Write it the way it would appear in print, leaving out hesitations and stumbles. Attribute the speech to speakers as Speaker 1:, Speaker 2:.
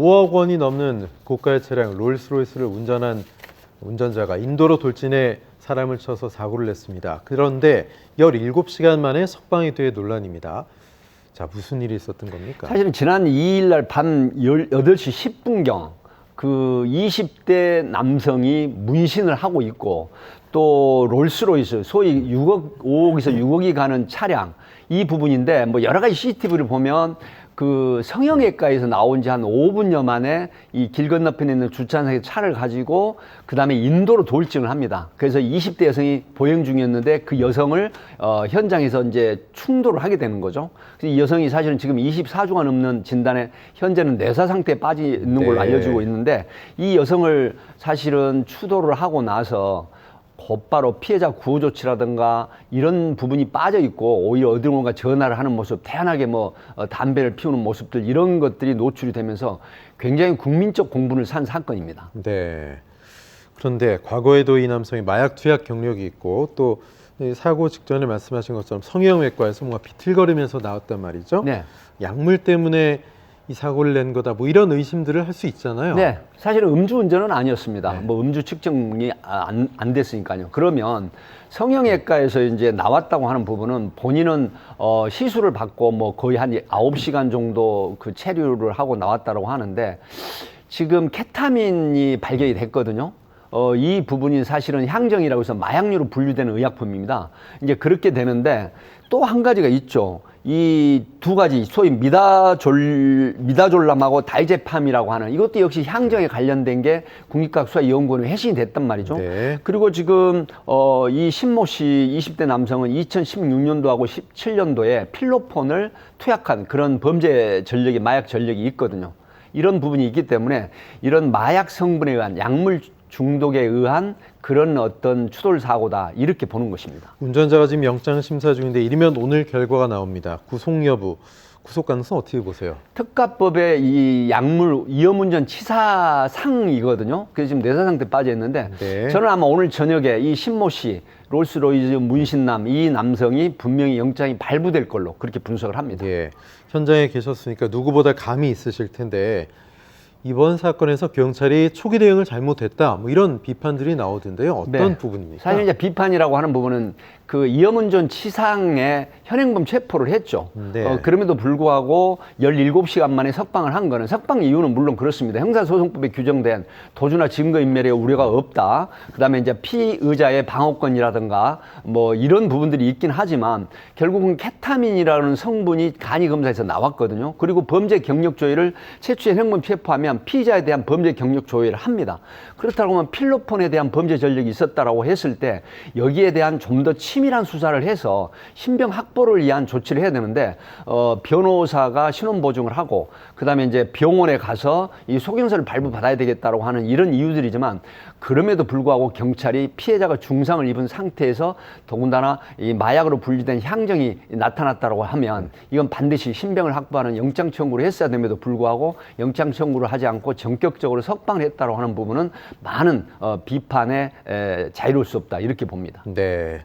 Speaker 1: 5억 원이 넘는 고가의 차량 롤스로이스를 운전한 운전자가 인도로 돌진해 사람을 쳐서 사고를 냈습니다. 그런데 17시간 만에 석방이 돼 논란입니다. 자, 무슨 일이 있었던 겁니까?
Speaker 2: 사실은 지난 2일 날 밤 8시 10분경 그 20대 남성이 문신을 하고 있고 또 롤스로이스 소위 5억에서 6억이 가는 차량 이 부분인데 뭐 여러 가지 CCTV를 보면 그 성형외과에서 나온 지 한 5분여 만에 이 길 건너편에 있는 주차장에 차를 가지고 그 다음에 인도로 돌진을 합니다. 그래서 20대 여성이 보행 중이었는데 그 여성을 현장에서 이제 충돌을 하게 되는 거죠. 그래서 이 여성이 사실은 지금 24주가 넘는 진단에 현재는 뇌사 상태에 빠져 있는 걸로 알려지고 있는데 이 여성을 사실은 추돌을 하고 나서 곧바로 피해자 구호 조치라든가 이런 부분이 빠져 있고 오히려 어디론가 전화를 하는 모습, 태연하게 뭐 담배를 피우는 모습들 이런 것들이 노출이 되면서 굉장히 국민적 공분을 산 사건입니다.
Speaker 1: 네. 그런데 과거에도 이 남성이 마약 투약 경력이 있고 또 사고 직전에 말씀하신 것처럼 성형외과에서 뭔가 비틀거리면서 나왔단 말이죠.
Speaker 2: 네.
Speaker 1: 약물 때문에 이 사고를 낸 거다. 뭐 이런 의심들을 할 수 있잖아요.
Speaker 2: 네, 사실은 음주운전은 아니었습니다.
Speaker 1: 네.
Speaker 2: 뭐 음주 측정이 안 됐으니까요. 그러면 성형외과에서 이제 나왔다고 하는 부분은 본인은 시술을 받고 뭐 거의 한 9시간 정도 그 체류를 하고 나왔다고 하는데 지금 케타민이 발견이 됐거든요. 이 부분이 사실은 향정이라고 해서 마약류로 분류되는 의약품입니다. 이제 그렇게 되는데 또 한 가지가 있죠. 이 두 가지 소위 미다졸람하고 다이제팜이라고 하는 이것도 역시 향정에 관련된 게 국립과학수사연구원에 회신이 됐단 말이죠.
Speaker 1: 네.
Speaker 2: 그리고 지금 이 신모 씨 20대 남성은 2016년도하고 17년도에 필로폰을 투약한 그런 범죄 전력이 마약 전력이 있거든요. 이런 부분이 있기 때문에 이런 마약 성분에 의한 약물 중독에 의한 그런 어떤 추돌 사고다 이렇게 보는 것입니다.
Speaker 1: 운전자가 지금 영장 심사 중인데 이르면 오늘 결과가 나옵니다. 구속 여부, 구속 가능성 어떻게 보세요?
Speaker 2: 특가법의 이 약물 위험운전 치사상이거든요. 그래서 지금 뇌사 상태 빠져 있는데
Speaker 1: 네.
Speaker 2: 저는 아마 오늘 저녁에 이 신모 씨 롤스로이스 문신남 이 남성이 분명히 영장이 발부될 걸로 그렇게 분석을 합니다.
Speaker 1: 예. 현장에 계셨으니까 누구보다 감이 있으실 텐데 이번 사건에서 경찰이 초기 대응을 잘못했다 뭐 이런 비판들이 나오던데요. 어떤
Speaker 2: 네.
Speaker 1: 부분입니까?
Speaker 2: 사실 이제 비판이라고 하는 부분은 그 위험운전 치상에 현행범 체포를 했죠.
Speaker 1: 네.
Speaker 2: 그럼에도 불구하고 17시간 만에 석방을 한 거는 석방 이유는 물론 그렇습니다. 형사소송법에 규정된 도주나 증거인멸의 우려가 없다. 그다음에 이제 피의자의 방어권이라든가 뭐 이런 부분들이 있긴 하지만 결국은 케타민이라는 성분이 간이 검사에서 나왔거든요. 그리고 범죄 경력 조회를 최초의 현행범 체포하면 피의자에 대한 범죄 경력 조회를 합니다. 그렇다고 하면 필로폰에 대한 범죄 전력이 있었다라고 했을 때 여기에 대한 좀 더 치밀한 수사를 해서 신병 확보를 위한 조치를 해야 되는데 변호사가 신원 보증을 하고 그다음에 이제 병원에 가서 이 소견서를 발부받아야 되겠다라고 하는 이런 이유들이지만 그럼에도 불구하고 경찰이 피해자가 중상을 입은 상태에서 더군다나 이 마약으로 분류된 향정이 나타났다고 하면 이건 반드시 신병을 확보하는 영장 청구를 했어야 됨에도 불구하고 영장 청구를 하지 않고 전격적으로 석방을 했다고 하는 부분은 많은 비판에 자유로울 수 없다 이렇게 봅니다.
Speaker 1: 네.